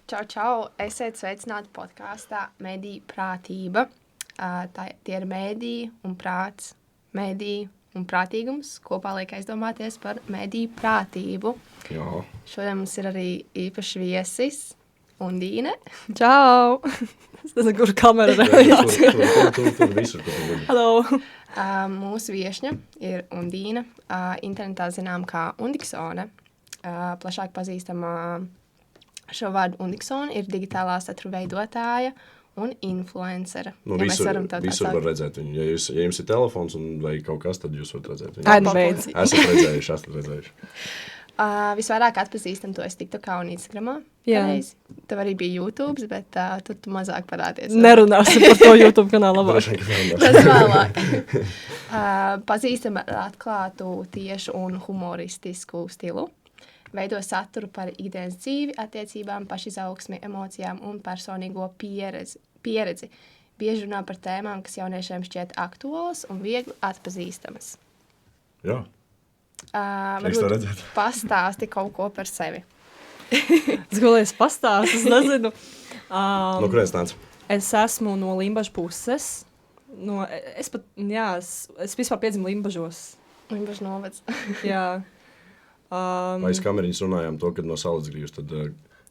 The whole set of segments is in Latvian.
Čau! Esiet sveicināti podkāstā Mediju prātība. Tie ir mediji un prāts, mediji un prātīgums. Kopā liek aizdomāties par mediju prātību. Jā. Šodien mums ir arī īpašs viesis, Undīne. Čau! Es nezinu, kur kamera redzēs. Tur visur, kur tu guļi. Hello! Mūsu viešņa ir Undīne, internetā zinām kā Undiksone. Plašāk pazīstama šo vārdu Undiksone ir digitālā satura veidotāja un influencera. Nu, visur var redzēt viņu. Ja jums ir telefons vai kaut kas, tad jūs varat redzēt viņu. Beidz. Esat redzējuši. Visvairāk atpazīstam to es TikTokā un Instagramā. Jā. Tev arī bija YouTube, bet tur tu mazāk parādies. Nerunāsim par to YouTube kanālu labāk. Tas vēlāk. Pazīstam ar atklātu, tiešu un humoristisku stilu. Veido saturu par ikdienas dzīvi, attiecībām, pašizaugsmi, emocijām un personīgo pieredzi. Bieži runā par tēmām, kas jauniešiem šķiet aktuālas un viegli atpazīstamas. Jā. Varbūt pastāsti kaut ko par sevi. Es gulēju pastāstu, es nezinu. No kurienes nāc? Es esmu no Limbažu puses. Es vispār piedzimu Limbažos. Limbažu novads. Jā. Vai es kameriņas runājām to, kad no Salacgrīvas, tad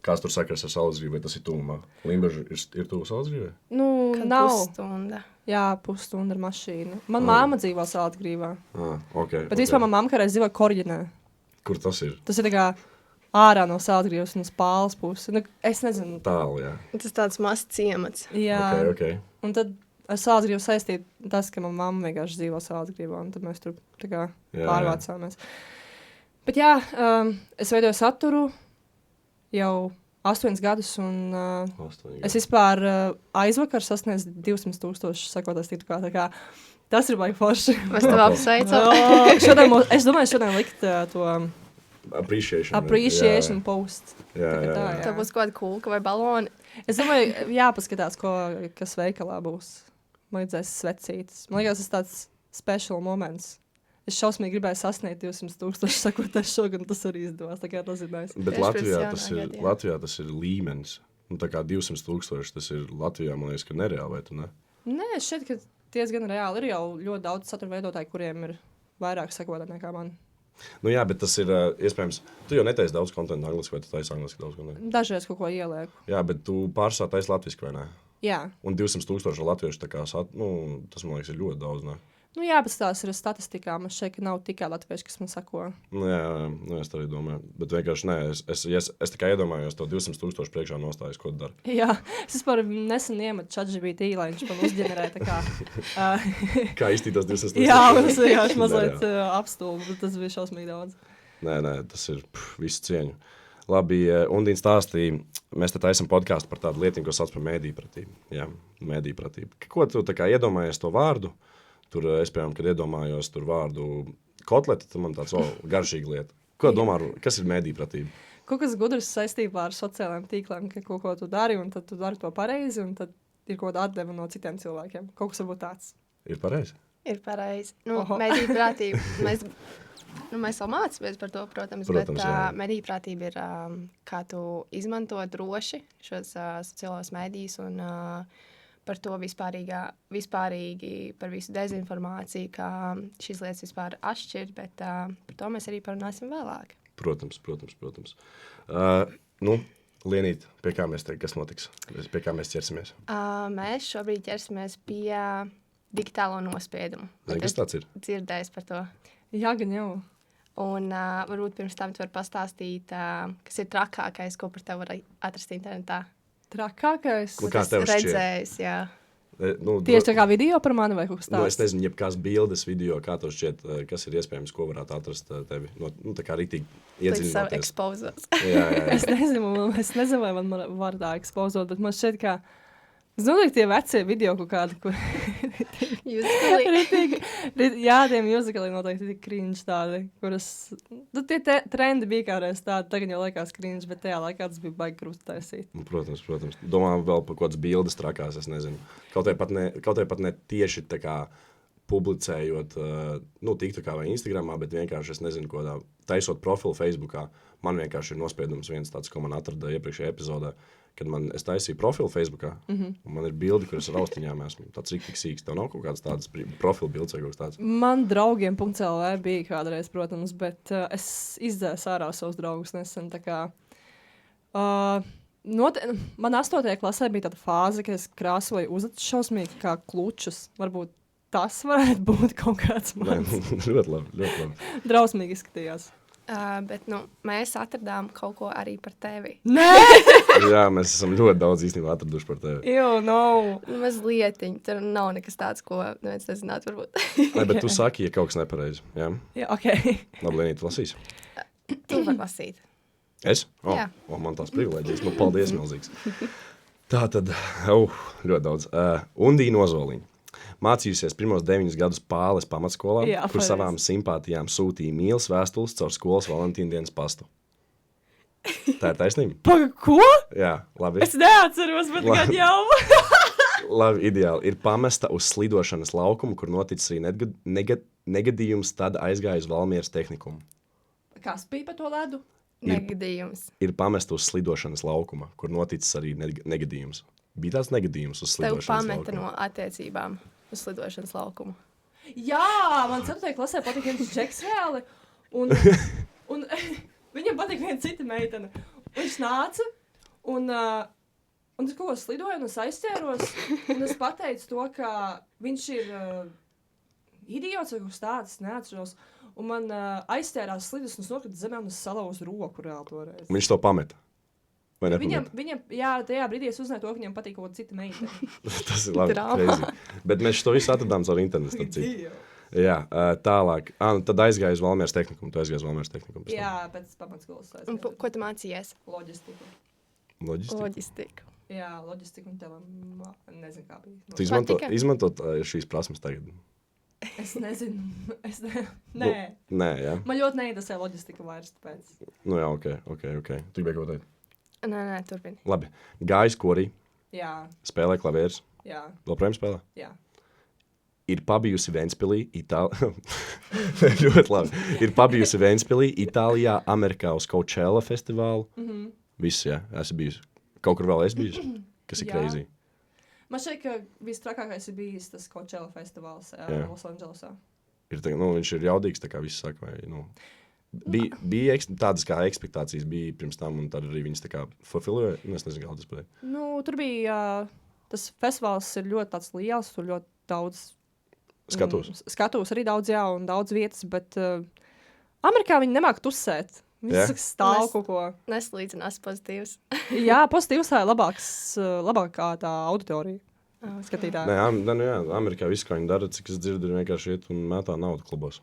kāds tur sakars ar Salacgrīvu, vai tas ir tuvumā? Limbažu ir tuvu Salacgrīvai? Kad Nav. pusstunda. Jā, pusstunda ar mašīnu. Man māma dzīvo Salacgrīvā. Okay. Bet vispār man mamma kādreiz dzīvo Korģinē. Kur tas ir? Tas ir tā kā ārā no Salacgrīvas un uz Pāles pusi. Es nezinu. Tālu, jā. Tas tāds mazs ciemats. Jā. Okay. Un tad ar Salacgrīvu saistīt tas, ka man mamma vienkārši dzīvo Salacgrīvā, un tad mēs tur tā kā pārvācāmies. Bet jā, es veidoju saturu jau 8 gadus, un es vispār aizvakar sasniedzu 200,000 sekotāju TikTokā, tā kā tas ir baigi forši. Mēs tev apsveicam. Es domāju, šodien likt to appreciation post. Jā. Tev būs kaut kāda kulka vai baloni. Es domāju, jāpaskatās, kas veikalā būs. Man līdzēs svecītas. Man liekas, tas tāds special moments. Es šausmīgi gribēju sasniegt 200,000 sekotāju šogad, un tas arī izdevās. Tā kā tas ir nice. Bet Latvijā tas ir līmenis. Nu, tā kā 200,000 tas ir Latvijā, man liekas, ka nereāli, vai tu ne? Nē, šķiet, ka diezgan reāli. Ir jau ļoti daudz satura veidotāju, kuriem ir vairāk sekotāju nekā man. Nu jā, bet tas ir iespējams. Tu jau netaisi daudz kontentu angliski, vai tu taisi angliski daudz kontentu? Dažreiz kaut ko ielieku. Jā, bet tu pārsvarā taisi latviski, vai ne? Jā. Un 200,000 latviešu, tā kā, tas man liekas ir ļoti daudz, ne? Nu jā, bet tās ir statistikā. Man šeit nav tikai latvieši, kas man sako. Jā, es tā arī domāju. Bet vienkārši nē, es tikai iedomājos to 200,000 priekšā nostājas, ko tu dari. Jā, es vispār nesen iemetu ChatGPT, lai viņš man uzģenerē tā kā. Kā iztītās 200,000? Jā, tas vienkārši mazliet apstulbu, bet tas bija šausmīgi daudz. Nē, tas ir visu cieņu. Labi, Undīna stāstīja, mēs te taisam podkāstu par tādu lietiņu, ko sauc par mediju pratību. Jā, mediju pratību. Ko tu tā kā iedomājies to vārdu? Tur, es, piemēram, kad iedomājos tur vārdu kotleta, tad man tāds garšīga lieta. Ko domā, kas ir mediju pratība? Kaut kas gudrs saistībā ar sociālajiem tīkliem, ka kaut ko tu dari, un tad tu dari to pareizi, un tad ir kaut kāda atdeva no citiem cilvēkiem. Kaut kas varbūt tāds. Ir pareizi? Ir pareizi. Mediju pratība. Mēs vēl mācāmies par to, protams bet mediju pratība ir, kā tu izmanto droši šos sociālos medijus un par to vispārīgi par visu dezinformāciju, kā šīs lietas vispār atšķirt, bet par to mēs arī parunāsim vēlāk. Protams. Lienīt, pie kā mēs te, kas notiks? Pie kā mēs ķersimies? Mēs šobrīd ķersimies pie digitālo nospiedumu. Kas tāds ir? Dzirdējis par to. Jā, gan jau. Un varbūt pirms tam tu vari pastāstīt, kas ir trakākais, ko par tevi var atrast internetā. Trakākais? Kā tev šķiet? Redzējis, jā. Tieši tā kā video par mani vai kaut kas tāds? Es nezinu, jebkās bildes video, kā tev šķiet, kas ir iespējams, ko varētu atrast tevi. Tā kā rītīgi iedziļinoties. Tu savu ekspozos. Jā. Es nezinu, vai man var tā ekspozot, bet man šķiet, kā es domāju, tie vecie video kaut kādi, kur jā, tie musicali noteikti tik cringe tādi, kuras, tie trendi bija kādreiz tādi, tagad jau liekas cringe, bet tajā laikā tas bija baigi grūti taisīt. Protams. Domāju vēl par kādas bildes trakās, es nezinu. Kaut vai pat ne tieši tā kā publicējot, TikTokā vai Instagramā, bet vienkārši, es nezinu, ko tā, taisot profilu Facebookā, man vienkārši ir nospiedums viens tāds, ko man atrada iepriekšējā epizodē, kad es taisīju profilu Facebookā, un man ir bildi, kuras ar austiņām esmu. Tāds riktīgs sīks. Tev nav kaut kādas tādas profilu bildes vai kaut kas tāds? Man draugiem.lv bija kādreiz, protams, bet es izdzēsu ārā savus draugus nesen, tā kā... Man 8. klasē bija tāda fāze, ka es krāsoju uzvedus šausmīgi kā klučus. Varbūt tas varētu būt kaut kāds mans. Ļoti labi. Drausmīgi izskatījās. Bet mēs atradām kaut ko arī par tevi. Nē! Jā, mēs esam ļoti daudz īstenībā atraduši par tevi. Mazlietiņ, tur nav nekas tāds, ko neviens nezinātu varbūt. Nē, bet tu saki, ja kaut kas nepareizi. Jā, ok. Labi, Lienīt, tu lasīsi. Tu vari lasīt. Es? Jā. Man tās privilēģijas. Paldies, milzīgs. Tā tad, ļoti daudz. Undīna Ozoliņa. Mācījusies pirmos 9 gadus Pāles pamatskolā, kur savām simpātijām sūtīja mīlas vēstules caur skolas Valentīndienas pastu. Tā ir taisnība? Paga, ko? Jā, labi. Es neatceros, bet gan jau. Labi, ideāli. Ir pamesta uz slidošanas laukumu, kur noticis arī negadījums, tad aizgāja uz Valmieras tehnikumu. Kas bija pa to ledu? Negadījums. Ir pamesta uz slidošanas laukuma, kur noticis arī negadījums. Bija tāds negadījums uz slidošanas laukuma. Tev pameta no attiecībām uz slidošanas laukumu. Jā, man 4. klasē patika viens džeks reāli, un viņam patika viena cita meitene. Un viņš nāca, un es kaut ko slidoju, un es aizķēros, un es pateicu to, ka viņš ir idiots vai kaut kas tāds, neatceros. Un man aizķērās slidus, un es nokrita zemē, un es salauzu roku reāli toreiz. Viņš to pameta? Viņam, jā, tajā brīdī es uzzināju to, ka viņam patīk kaut kāda cita meitene. Tas ir labi, crazy. Bet mēs to visu atradām caur internetu. Jā, tālāk. Tad aizgāju uz Valmieras tehnikumu. Tu aizgāji uz Valmieras tehnikumu. Jā, pēc pamatskolas aizgāju. Un ko tu mācījies? Loģistiku. Jā, loģistiku un nezinu, kā bija. Tu izmantot šīs prasmes tagad? Es nezinu. Nē, jā. Man ļoti neinteresē loģistika vairs, tāpēc. Nu jā, ok. Tu gribēji ko teikt? Nē, turpini. Labi. Gājis korī. Jā. Spēlē klavierus. Jā. Joprojām spēlē? Jā. Ir pabijusi Ventspilī, ļoti labi. Ir pabijusi Ventspilī, Itālijā, Amerikā uz Coachella festivālu. Viss, jā, esmu bijusi. Kaut kur vēl esmu bijusi, kas ir crazy. Man šeit, ka vistrakākais ir bijis tas Coachella festivāls Losandželosā. Viņš ir jaudīgs, tā kā viss saka, vai, Bija tādas kā ekspektācijas bija pirms tam, un tad arī viņas tā kā fulfilēja. Es nezinu, kā tas pateikt. Tur bija, tas festivāls ir ļoti tāds liels, tur ļoti daudz skatos arī daudz, jā, un daudz vietas, bet Amerikā viņi nemāk tusēt. Viņi stāv kaut ko. Neslīdzinās pozitīvs. Jā, pozitīvs tā ir labākā tā auditorija. Skatītāji. Nē, Amerikā viss, ko viņi dara, cik es dzirdu, ir vienkārši iet un mētā naudu klubos.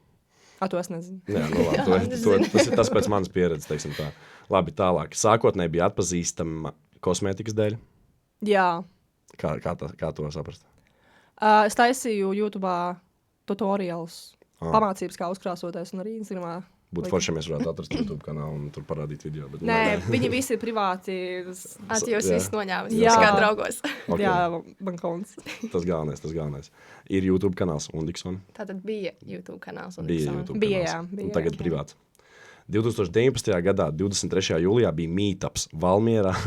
To es nezinu. Jā, labi, tas ir tas pēc manas pieredzes, teiksim tā. Labi, tālāk. Sākotnēji bija atpazīstama kosmētikas dēļ? Jā. Kā to saprast? Es taisīju YouTube'ā tutorials, pamācības kā uzkrāsoties, un arī Instagramā. Būtu forši, ja mēs varētu atrast YouTube kanālu un tur parādīt video. Bet nē, viņi visi ir privāti. Jūs visi noņēmat, kā draugos. Okay. Jā, man kauns. Tas galvenais. Ir YouTube kanāls Undikson. Tātad bija YouTube kanāls Undikson. Bija. Tagad privāts. 2019. gadā, 23. jūlijā bija meetups Valmierā.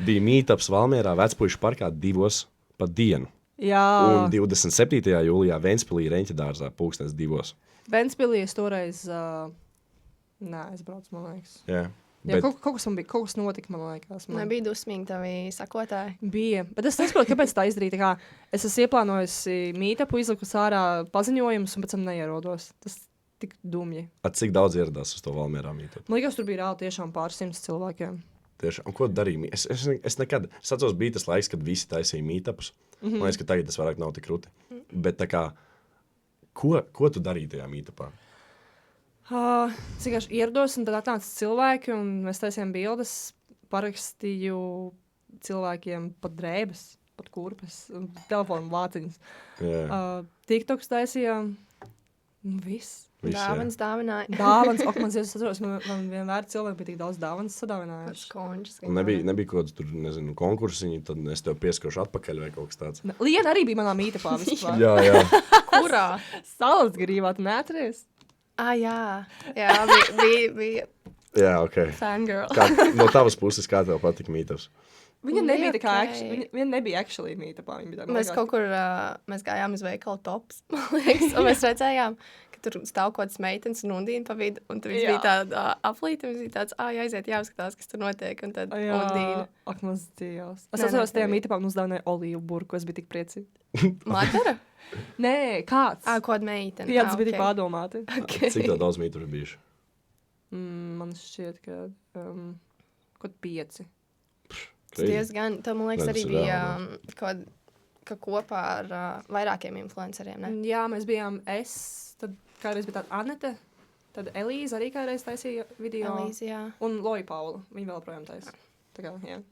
Bija meetups Valmierā Vecpuišu parkā 2 pa dienu. Jā. Un 27. jūlijā Ventspilī Reņķedārzā 2:00. Ventspilī es toreiz aizbraucu, man liekas. Jā. Jā, kaut kas notika, man liekas. Nebija dusmīgi tavi sakotāji? Bija, bet es nesaprotu, kāpēc tā izdarīja. Es esmu ieplānojusi meetupu, izliku ārā paziņojumus un pēc tam neierodos. Tas tik dumji. Cik daudz ieradās uz to Valmierā meetupu? Man liekas, tur bija reāli tiešām pāris 100 cilvēkiem. Tiešām. Un ko darīja? Es nekad, es atceros, bija tas laiks, kad visi taisīja meetupus. Man liekas, ka tagad tas vairāk nav tik krūti. Bet tā kā, ko tu darīji tajā meetupā? Es vienkārši ierados, un tad atnāca cilvēki, un mēs taisījām bildes, parakstīju cilvēkiem pat drēbes, pat kurpes, telefonu vāciņas. TikToks taisījām, viss. Dāvans dāvināja. Dāvans, man es atceros, man vienmēr cilvēki bija tik daudz dāvans sadāvinājuši. Skonžas. Nebija kaut kāds tur, nezinu, konkursiņi, tad es tev pieskaršu atpakaļ vai kaut kas tāds. Liena arī bija manā mītapā vispār. Jā. Kurā? Salacgrīvā, tu neatries? Jā. Jā, bija Jā, ok. fangirl. No tavas puses, kā tev patika mītaps? Viņa nebija tā kā, Okay. viņa nebija actually mītapā. Mēs kaut kur, mēs gājām uz veikalu tops, man liekas, un mēs redzējām, ka tur stāv kaut kāds meitenes un Undīna pa vidu, un tur bija tāda aplīta, un bija tāds, jāiziet, jāuzskatās, kas tur notiek, un tad Undīna. Ak, mans Dievs. Es atceros, tajā mītapā mums dāvināja olīvu burku, es biju tik priecīga. Madara? Nē, kāds? Kaut kāda meitene. Jā, tas bija tik pārdomāti. Okay. Cik tā daudz mītu ir bijuši? Man šķiet, ka kaut 5. Tas diezgan, tā man liekas Tas arī ir bija reāli, ka kopā ar vairākiem influenceriem, ne? Jā, mēs bijām tad kādreiz bija tāda Anete, tad Elīza arī kādreiz taisīja video. Elīza, jā. Un Loja Paula, viņa vēl projām taisa. Tā kā, jā.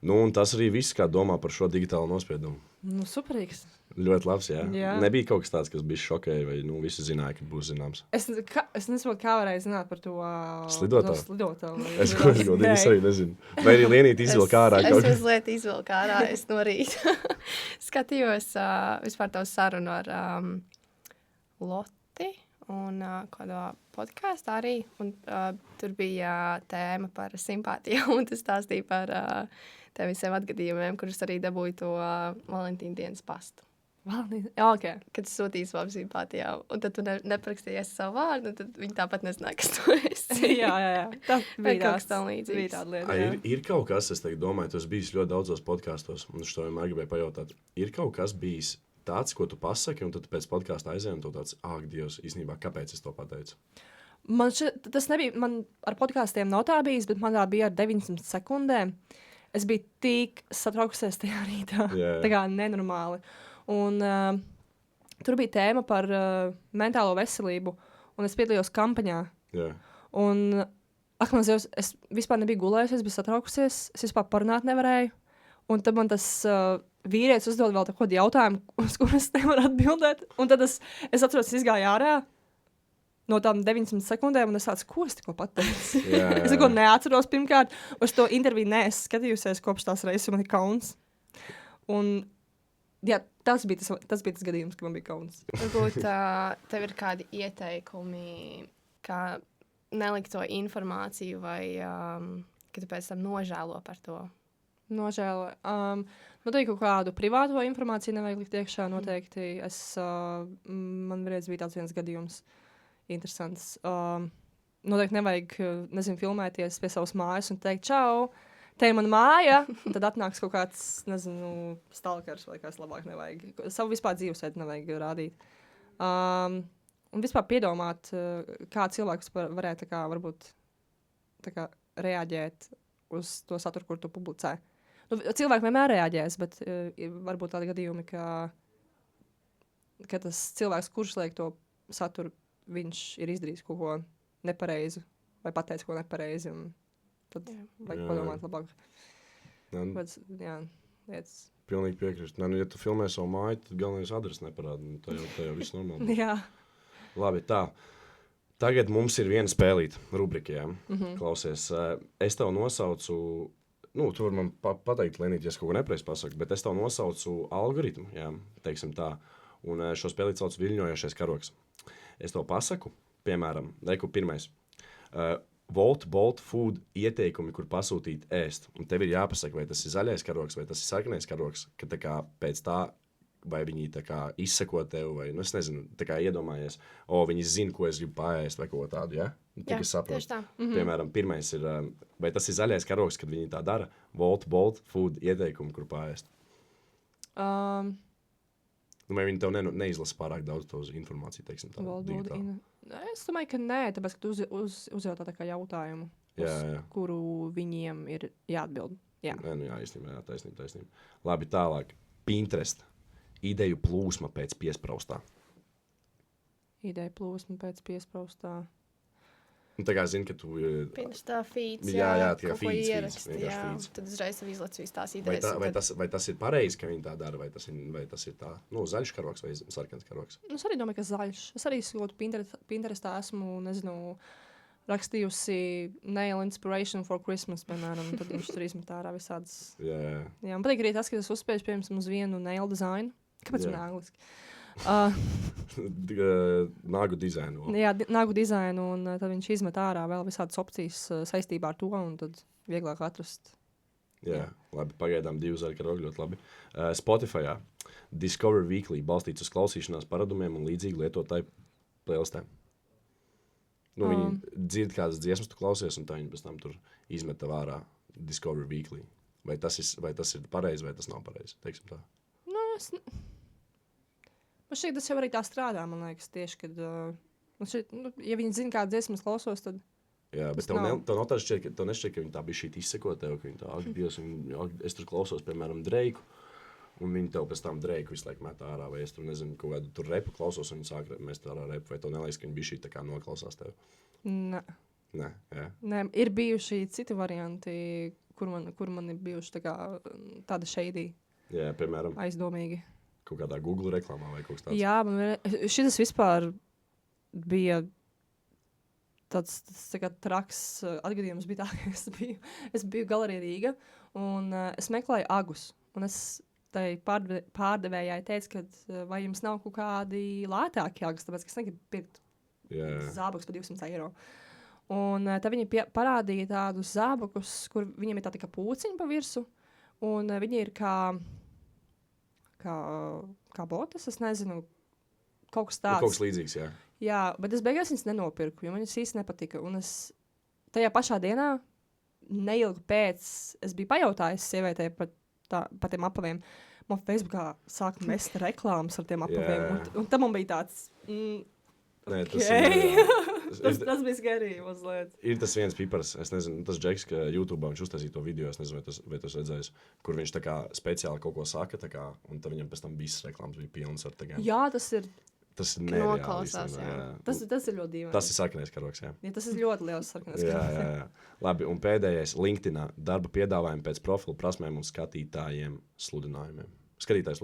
Nu, un tas arī viss, kā domā par šo digitālo nospiedumu. Nu, superīgs. Ļoti labs, jā. Jā. Nebija kaut kas tāds, kas bija šokēja, vai visi zināja, ka būs zināms. Es nesaprotu, kā varēja zināt par to Slidotāju? Slidotāju. Es godīgi arī nezinu. Vai arī Lienīt izvilka ārā Es kaut kas. mazliet izvilku ārā, es no rīta skatījos vispār tavu sarunu ar Loti un kādā podkāstā arī, un tur bija tēma par simpātiju, un tas stāstīja par tev visiem atgadījumiem, kurus arī dabūju to Valentīna dienas pastu. Jā, ok. Kad tu sūtīji savu simpātijā, un tad tu neparakstījies savu vārdu, un tad viņi tāpat nezināja, kas tu esi. jā. Tā Vai bija kaut kas tam līdzīgs. Bija tāda lieta, jā. Ir kaut kas, es tagad domāju, tu esi bijis ļoti daudzos podkāstos, un es to vienmēr gribēju pajautāt. Ir kaut kas bijis tāds, ko tu pasaki, un tad pēc podkāsta aizēji, un tu tāds, Dievs, īstenībā, kāpēc es to pateicu? Tas nebija, man ar podkāstiem nav tā bijis, bet man tā bija ar 900 sekundēm. Es biju tik satraukusies tajā rītā, tā kā nenormāli. Un tur bija tēma par mentālo veselību, un es piedalījos kampaņā. Jā. Un, man Dievs, es vispār nebiju gulējusi, es biju satraukusies, es vispār parunāt nevarēju. Un tad man tas vīrietis uzdod vēl tādu jautājumu, uz kuru es nevaru atbildēt. Un tad es atceros, es izgāju ārā no tām 900 sekundēm, un es tādu, ko es tikko pateicu? Es neko neatceros pirmkārt, uz to interviju neesmu skatījusies kopš tās reizes, man ir kauns. Un, jā, tas bija tas gadījums, ka man bija kauns. Varbūt tev ir kādi ieteikumi, kā nelikt to informāciju, vai ka tu pēc tam nožēlo par to? Nožēlo. Noteikti kaut kādu privāto informāciju nevajag likt iekšā noteikti. Man vienreiz bija tāds viens gadījums. Interesants. Noteikti nevajag, nezinu, filmēties pie savas mājas un teikt, čau, te ir mana māja, un tad atnāks kaut kāds, nezinu, stalkers vai kāds labāk nevajag. Savu vispār dzīvesveidu nevajag rādīt. Un vispār piedomāt, kā cilvēks varētu tā kā, varbūt tā kā reaģēt uz to saturu, kur tu publicē. Nu, cilvēki vienmēr reaģēs, bet varbūt tādi gadījumi, ka tas cilvēks, kurš liek to saturu, viņš ir izdarījis kaut ko nepareizi vai pateicis ko nepareizi, un tad vajag padomāt labāk. Lietas. Pilnīgi piekrist. Ja tu filmē savu māju, tad galvenais adresi neparāda. Tā jau viss normāli. Jā. Labi, tā. Tagad mums ir viena spēlīta rubrika, jā. Klausies, es tev nosaucu, tu vari man pateikt, Lenīt, ja es kaut ko nepareizi pasaku, bet es tev nosaucu algoritmu, jā, teiksim tā, un šo spēlīti sauc viļņojošais karoks. Es to pasaku, piemēram, pirmais. Bolt food ieteikumi, kur pasūtīt ēst. Un tev ir jāpasaka, vai tas ir zaļais karoks, vai tas ir sarkanais karoks, ka tā kā pēc tā, vai viņi tā kā izseko tev, vai, es nezinu, tā kā iedomājies, viņi zina, ko es gribu paēst, vai ko tādu, ja? Jā, tieši tā. Piemēram, pirmais ir, vai tas ir zaļais karoks, kad viņi tā dara, Bolt food ieteikumi, kur paēst. Vai viņi tev neizlasa pārāk daudz tos informāciju, teiksim tā, digitāli? Es domāju, ka nē, tāpēc, ka tu uzjautā tā kā jautājumu, kuru viņiem ir jāatbild. Jā, īstenībā, taisnība. Labi, tālāk. Pinterest. Ideju plūsma pēc piespraustā. Ideju plūsma pēc piespraustā. Tā kā zini, ka tu... Pinterestā feeds, jā, tā kā kaut ko feeds, ieraksti, jā. feeds. Tad uzreiz tev izlec visas tās idejas. Vai tas ir pareizi, ka viņi tā dara, vai tas ir tā, zaļš karoks vai sarkans karoks? Es arī domāju, ka zaļš. Es arī ļoti Pinterestā esmu, nezinu, rakstījusi nail inspiration for Christmas, piemēram, tad viņš tur izmet ārā visādas. Jā, man patīk arī tas, ka es uzspēju, piemēram, uz vienu nail designu. Kāpēc man angliski? Nagu dizainu. Jā, nagu dizainu, un tad viņš izmet ārā vēl visādas opcijas saistībā ar to, un tad vieglāk atrast. Jā. Labi, pagaidām 2 zaļi karogi, ļoti labi. Spotify'ā Discover Weekly balstīts uz klausīšanās paradumiem un līdzīgi lietotāju playlistēm. Viņi dzird kādas dziesmas, tu klausies, un tā viņi pēc tam tur izmet tev ārā Discover Weekly. Vai tas ir pareizi, vai tas nav pareizi, teiksim tā? Man šķiet, tas jau arī tā strādā, man liekas, tieši, kad, ja viņi zina, kādu dziesmas klausos, tad... Jā, bet tev nešķiet, ka viņi tā bija šī izseko tev, ka viņi tā, Dievs, es tur klausos, piemēram, Dreiku, un viņi tev pēc tam Dreiku visu laiku met ārā, vai es tur nezinu, kaut kādu tur repu klausos, un viņi sāk mest ārā repu, vai tev neliekas, ka viņi bija šī tā kā noklausās tev? Nē, jā. Nē, ir bijuši citi varianti, kur man ir bijuši tāda shady. Jā, piemēram. Aizdomīgi. Kaut kādā Google reklāmā vai kaut kas tāds. Jā, šis vispār bija tāds traks atgadījums bija tā, ka es biju Galerija Rīga, un es meklēju agus, un es tai pārdevējai teicu, ka vai jums nav kaut kādi lētāki agas, tāpēc, ka es negribu pirkt zābakus par 200 eiro. Un tad viņi parādīja tādus zābakus, kur viņiem ir tā kā pūciņi pa virsu, un viņi ir kā botas, es nezinu, kaut kas tāds. Kaut kas līdzīgs, jā. Jā, bet es beigās viņas nenopirku, jo man viņas īsti nepatika. Un es tajā pašā dienā, neilgi pēc, es biju pajautājis sievietē par tiem apaviem. Man Facebookā sāk mest reklāmas ar tiem apaviem. Un tam man bija tāds... Nē, tas bija skarīgi mazliet. Ir tas viens pipars, es nezinu, tas Džeks, ka YouTube'ā viņš uztaisīja to video, es nezinu, vai tas redzējis, kur viņš tā kā speciāli kaut ko saka, tā kā, un tad viņam pēc tam visas reklāmas bija pilnas ar tā kā. Jā, tas ir noklausās, jā. Tas ir ļoti dīvaini. Tas ir sarkanais karoks, jā. Jā, tas ir ļoti liels sarkanais karoks. Jā. Labi, un pēdējais LinkedInā darba piedāvājumi pēc profilu prasmēm un skatītājiem sludinājumiem. Skatītājiem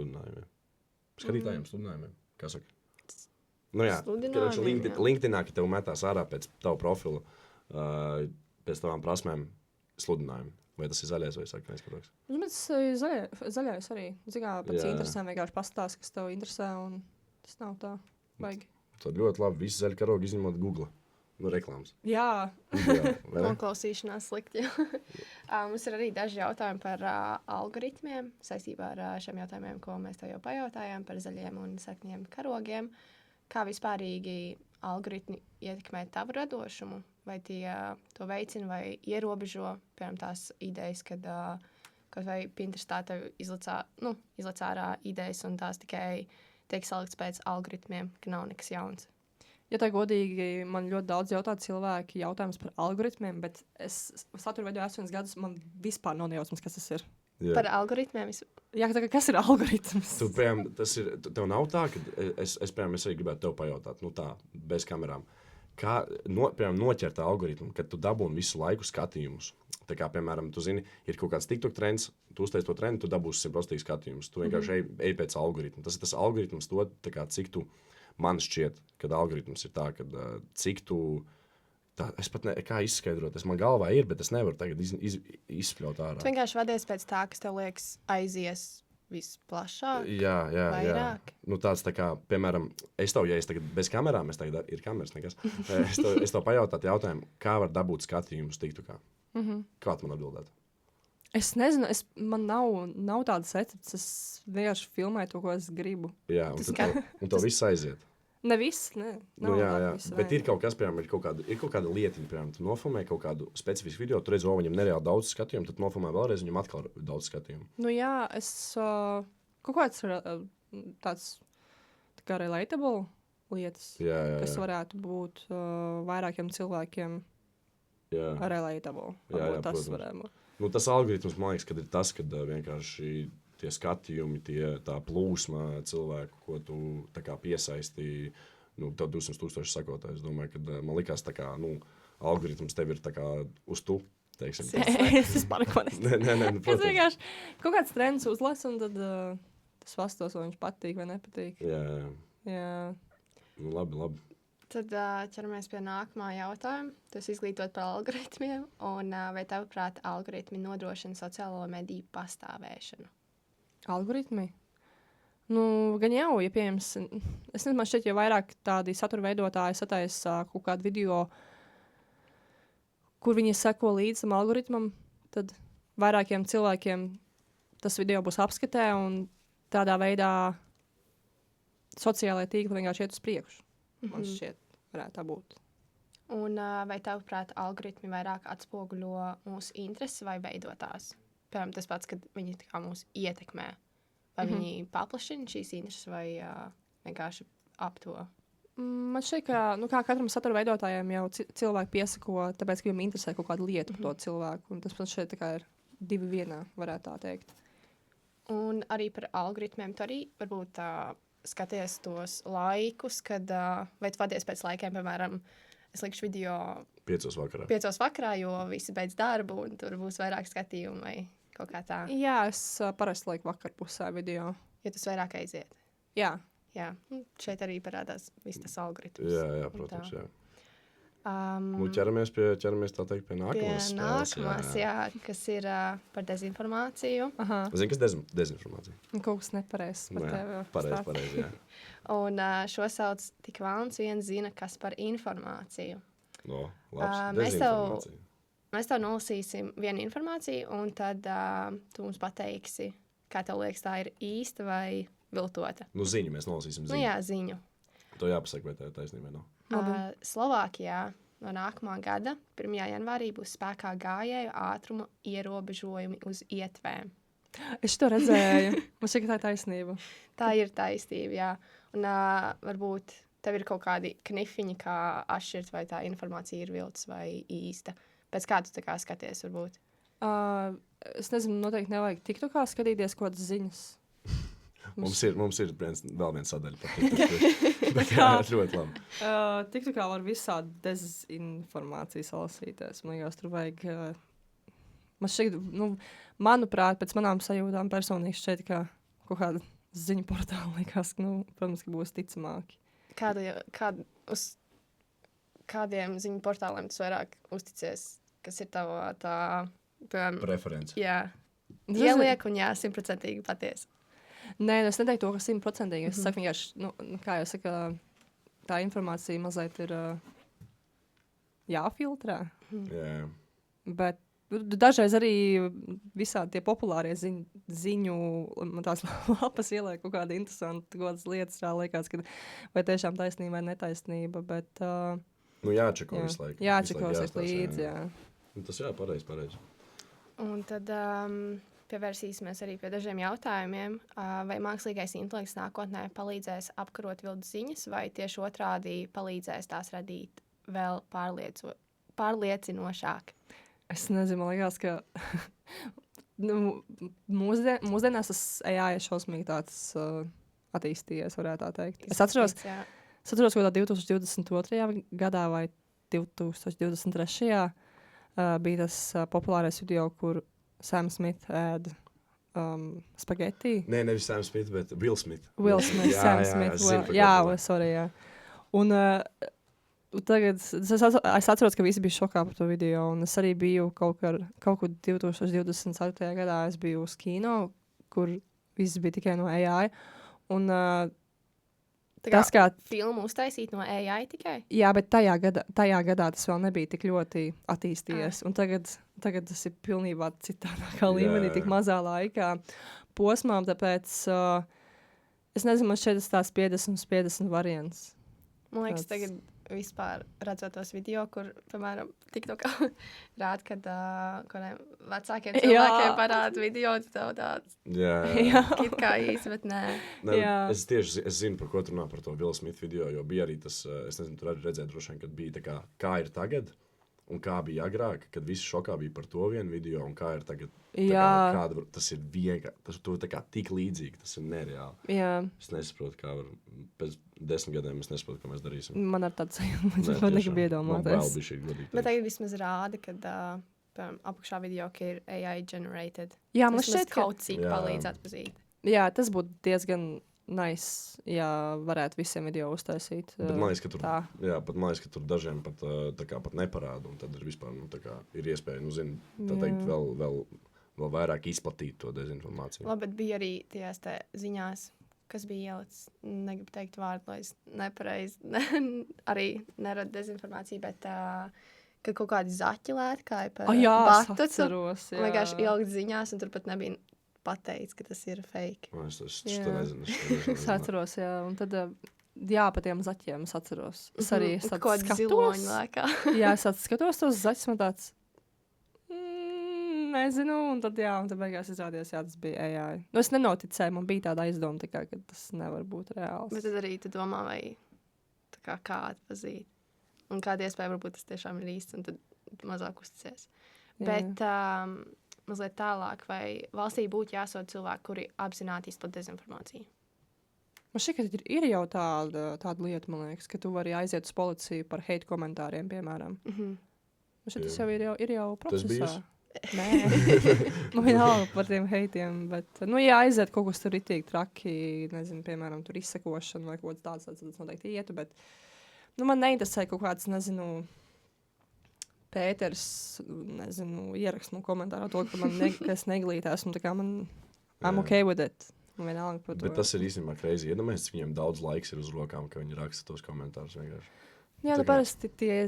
sludinājumiem. Kā saka? Nu jā, LinkedInā, ka tev metās ārā pēc tavu profilu, pēc tavām prasmēm sludinājumi. Vai tas ir zaļais vai sarkanais karoks? Zaļais arī. Zinā, pēc interesēm vienkārši pastāst, kas tev interesē, un tas nav tā baigi. Tad ļoti labi, visi zaļi karogi izņemot Google. Reklāmas. Jā. Noklausīšanās slikti. Mums ir arī daži jautājumi par algoritmiem saistībā ar šiem jautājumiem, ko mēs tev jau pajautājām par zaļiem un sarkaniem karogiem. Kā vispārīgi algoritmi ietekmē tavu radošumu? Vai tie to veicina vai ierobežo, piemēram, tās idejas, kad kaut vai Pinterestā tev izlec ārā idejas un tās tikai tiek salikts pēc algoritmiem, ka nav nekas jauns? Ja tā godīgi, man ļoti daudz jautā cilvēki jautājums par algoritmiem, bet es saturu veidoju 8 gadus, man vispār nav nejausmas, kas tas ir. Jā. Par algoritmiem? Jā, kas ir algoritms? Tev nav tā, ka es arī gribētu tev pajautāt, bez kamerām. Kā, noķert algoritmu, kad tu dabūni visu laiku skatījumus. Tā kā, piemēram, tu zini, ir kaut kāds TikTok trends, tu uztais to trendu, tu dabūsi 100% skatījumus. Tu vienkārši ej pēc algoritmu. Tas ir tas algoritms, cik tu man šķiet, kad algoritms ir tā, kad cik tu... Es pat kā izskaidrot, man galvā ir, bet es nevaru tagad izspļaut ārā. Tu vienkārši vadies pēc tā, kas tev liekas aizies visplašāk? Jā. Vairāk? Tāds tā kā, piemēram, ja es tagad bez kamerām, ir kameras nekas, es tev pajautātu jautājumu, kā var dabūt skatījumus TikTokā? Kā tu man atbildētu? Es nezinu, man nav tādas receptes, es vienkārši filmēju to, ko es gribu. Jā, un to viss aiziet. Ne viss, ne. Jā. Bet ir kaut kas, piemēram, ir kaut kāda lietiņa, piemēram, tu nofilmē kaut kādu specifisku video, tu redzi, viņam nereāli daudz skatījumu, tad nofilmē vēlreiz, viņam atkal daudz skatījumu. Jā, es kaut kāds tāds tā kā relatable lietas, kas varētu būt vairākiem cilvēkiem relatable. Tas varētu būt. Tas algoritms, man liekas, kad ir tas, kad vienkārši tie skatījumi, tā plūsma cilvēku, ko tu tā kā piesaistīji, tad 200,000 sakotāji. Es domāju, ka man likās tā kā, algoritms tev ir tā kā uz tu, teiksim. Es vispār neko Nē, Es protams. vienkārši kaut kāds trends uzlasu, un tad tas vastos, vai viņš patīk vai nepatīk. Jā. Nu, labi. Tad ķeramies pie nākamā jautājuma. Tu esi izglītot par algoritmiem, un vai tavuprāt algoritmi nodrošina sociālo mediju pastāvēšanu? Algoritmi? Nu, gan jau, ja pieejams, es nezinu, man šķiet, jo vairāk tādi satura veidotāji sataisa kaut kādu video, kur viņi seko līdz tam algoritmam, tad vairākiem cilvēkiem tas video būs apskatē, un tādā veidā sociālajie tīkli vienkārši iet uz priekšu. Man šķiet, varētu tā būt. Un vai tavuprāt algoritmi vairāk atspoguļo mūsu intereses vai veidotās? Piemēram, tas pats, kad viņi tā kā mūs ietekmē. Vai viņi paplašina šīs intereses vai vienkārši ap to? Man šķiet, ka kā katram satura veidotājiem jau cilvēki piesako, tāpēc, ka viņam interesē kaut kāda lieta par to cilvēku. Un tas man šķiet tā kā ir 2 vienā, varētu tā teikt. Un arī par algoritmiem tu arī varbūt skaties tos laikus, kad vai tu vadies pēc laikiem, piemēram, es likšu video 5 vakarā. 5 vakarā, jo visi beidz darbu un tur būs vairāk skatījumu vai kaut kā tā. Jā, es parasti laiku vakar pusē video. Ja tas vairāk aiziet. Jā. Jā, šeit arī parādās viss tas algoritms. Jā, protams, jā. Nu, ķeramies tā teikt pie nākamās spēles. Jā, kas ir par dezinformāciju. Zini, kas dezinformācija? Kaut kas nepareizs par tevi. Pareizi, jā. Un šo sauc tik vēlns viens zina, kas par informāciju. No, labs, dezinformācija. Mēs tev nolasīsim vienu informāciju, un tad tu mums pateiksi, kā tev liekas, tā ir īsta vai viltota. Nu, ziņu mēs nolasīsim. Nu, jā, ziņu. To jāpasaka, vai tā ir taisnība vai nav. Slovākijā no nākamā gada 1. janvārī būs spēkā gājēju ātruma ierobežojumi uz ietvēm. Es to redzēju. Man šķiet, ka tā ir taisnība. Tā ir taisnība, jā. Un varbūt tev ir kaut kādi knifiņi, kā atšķirt, vai tā informācija ir viltus vai īsta. Pēc kā tu tā kā skaties, varbūt? Es nezinu, noteikti nevajag TikTokā skatīties kaut kādas ziņas. Mums ir vēl viens sadaļa par TikTok. Bet jā, ļoti labi. TikTokā var visādi dezinformāciju salasīties. Man liekas, tur vajag... Man šķiet, manuprāt, pēc manām sajūtām personīgi šķiet, ka kaut kāda ziņu portāla liekas, protams, ka būs ticamāki. Uz kādiem ziņu portāliem tu vairāk uzticies? Kas ir tava tā... Preference. Jā. Ieliek un jā, 100% patiesi. Nē, es neteiktu to, ka 100%. Es saku vienkārši, kā jau saka, tā informācija mazliet ir jāfiltrē. Jā. Bet dažreiz arī visādi tie populārie ziņu man tās lapas ieliek kaut kāda interesanta, kaut kādas lietas, tā liekas, ka vai tiešām taisnība vai netaisnība, bet... jāčeko visu laiku. Jāčeko līdzi, jā. Tas jā, pareizi. Un tad pievērsīsimies arī pie dažiem jautājumiem. Vai mākslīgais intelekts nākotnē palīdzēs apkarot viltus ziņas, vai tieši otrādi palīdzēs tās radīt vēl pārliecinošāk? Es nezinu, man liekas, ka mūsdienās tas AI šausmīgi tāds attīstījies, varētu tā teikt. Es atceros, ka 2022. gadā vai 2023. Bija tas populārais video, kur Sam Smith ēd spageti. Nē, nevis Sam Smith, bet Will Smith. Sam Smith. Jā. Un tagad es atceros, ka visi bija šokā par to video, un es arī biju kaut kur 2024. gadā, es biju uz kino, kur viss bija tikai no AI. Un tas, kā filmu uztaisīt no AI tikai? Jā, bet tajā gadā tas vēl nebija tik ļoti attīstījies. Un tagad tas ir pilnībā citādākā līmenī, tik mazā laikā posmām, tāpēc es nezinu, man šeit tas 50/50 variants. Man liekas, tagad vispār redzot tos video, kur, piemēram, TikTokā rāda, kad kādiem vecākiem cilvēkiem parāda video, tev tāds it kā īsti, bet nē. Es zinu, par ko tu runā par to Will Smith video, jo bija arī tas, es nezinu, tur arī redzēju droši vien, kad bija tā kā ir tagad, Un kā bija agrāk, kad visi šokā bija par to vienu video, un kā ir tagad, tas ir vienkārši, tu tā kā tik līdzīgi, tas ir nereāli. Jā. Es nesaprotu, kā var, pēc 10 gadiem es nesaprotu, ko mēs darīsim. Man ar tādu sajūtu, man nekad iedomāties. Man vēl bija šī godīgi. Bet tagad vismaz rāda, kad apakšā video, ka ir AI generated. Jā, man šķiet, šķiet, kaut cik palīdz atpazīt. Jā, tas būtu diezgan nice, ja varētu visiem video uztaisīt. Bet man liekas, ka tur, pat man liekas, ka tur dažiem pat neparāda, un tad ir vispār, ir iespēja, tā teikt, vēl vairāk izplatīt to dezinformāciju. Labi, bet bija arī tajās ziņās, kas bija ielicis, negribu teikt vārdu, lai es nepareizi arī neradu dezinformāciju, bet ka kaut kādi zaķi lētkāja par batucu. Atceros, jā. Vienkārši ielikt ziņās, un tur pat nebija pateicis, ka tas ir fake. Es to nezinu. Es atceros, jā. Un tad, par tiem zaķiem es atceros. Es arī skatos. Jā, es skatos tos zaķus, man tāds, nezinu, un tad beigās izrādījās, tas bija AI. Es nenoticēju, man bija tāda aizdoma, ka tas nevar būt reāls. Bet tad arī tu domā, vai kā atpazīt. Un kāda iespēja varbūt tas tiešām ir īsts, un tad mazāk uzticies. Bet mazliet tālāk, vai valstī būtu jāsoda cilvēki, kuri apzināti izplata dezinformāciju? Man šķiet, ka ir jau tāda lieta, man liekas, ka tu vari aiziet uz policiju par hate komentāriem, piemēram. Man šķiet, tas jau ir jau procesā. Tas Nē, man vienalga par tiem hateiem, bet, aiziet kaut kas tur ritīgi traki, nezinu, piemēram, tur izsekošana vai kaut kāds tāds noteikti ietu, bet, man neinteresē kaut kāds, nezinu, Pēters, nezinu, ierakstu komentārā to, ka es neglītās, un tā kā I'm okay with it. Man vienalga par to. Bet tas ir īstenībā crazy. Iedomājies, cik viņiem daudz laiks ir uz rokām, ka viņi raksta tos komentārus vienkārši. Jā, parasti tie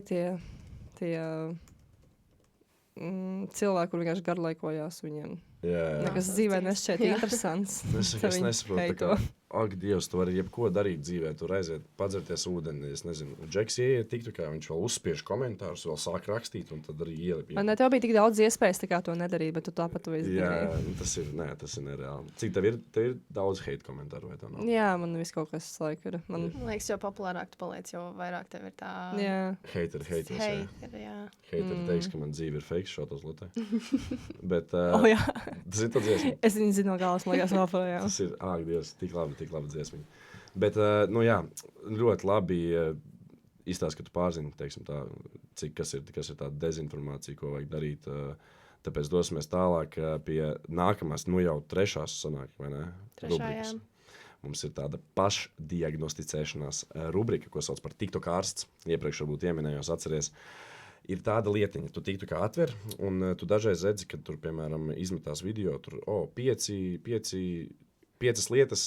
cilvēki, kur vienkārši garlaikojās viņiem. Nekas dzīvē nešķiet interesants. Es nesaprotu, ak, Dievs, tu vari jebko darīt dzīvē, tur aiziet, padzerties ūdeni, es nezinu. Džeks ieiet tiktu, kā viņš vēl uzspiež komentārus, vēl sāk rakstīt, un tad arī ielip. Man tev bija tik daudz iespējas tā kā to nedarīt, bet tu tāpat to izdarīji. Jā, tas ir nereāli. Cik tev ir daudz hate komentāru vai tā nav? Jā, man viss kaut kas laika ir. Man liekas, jo populārāk tu paliec, jo vairāk tev ir tā... Jā. Hateri, jā. Hateri teiks, ka man dzīve ir fake šotos Latvijā. Bet... jā. Tas ir tāds dziesmiņš. Es viņu zinu no galas, man liekas, vēl projām. Tas ir, Dievs, tik labi dziesmiņi. Bet, ļoti labi izstāst, ka tu pārzini, teiksim tā, kas ir tā dezinformācija, ko vajag darīt. Tāpēc dosimies tālāk pie nākamās, jau trešās sanāk, vai ne? Trešā, Mums ir tāda pašdiagnosticēšanās rubrika, ko sauc par TikTok ārsts. Iepriekš varbūt ieminējos, atceries. Ir tāda lietiņa, tu tiktu kā atver, un tu dažreiz redzi, ka tur, piemēram, izmetās video, tur, 5 lietas,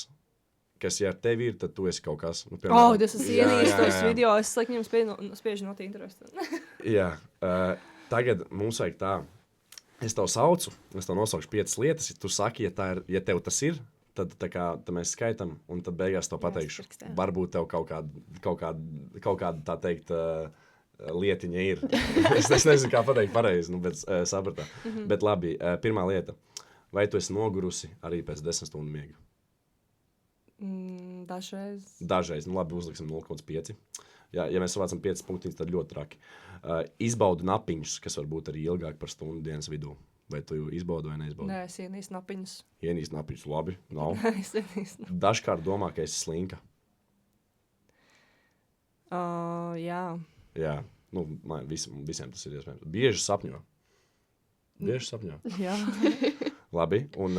kas, ja ar tevi ir, tad tu esi kaut kas. Tas es ienīstu tos video, es laikam spiežu not interesu. Jā, tagad mums vajag tā, es tev saucu, es tev nosaukšu 5 lietas, ja tu saki, ja tev tas ir, tad mēs skaitam, un tad beigās tev pateikšu. Varbūt tev kaut kāda tā teikt, lietiņa ir. Es nezinu, kā pateikt pareizi, bet sapratā. Bet labi, pirmā lieta. Vai tu esi nogurusi arī pēc 10 stundu miega? Dažreiz. Labi, uzliksim 0,5. Ja mēs savācam 5 punktiņus, tad ļoti traki. Izbaudu napiņus, kas var būt arī ilgāk par stundu dienas vidū. Vai tu izbaudi vai neizbaudi? Nē, es ienīstu napiņus. Ienīstu napiņus, labi. Nav. Es ienīstu. Dažkārt domā, ka esi slinka. Jā. Jā, visiem tas ir iespējams. Bieži sapņo. Jā. Labi, un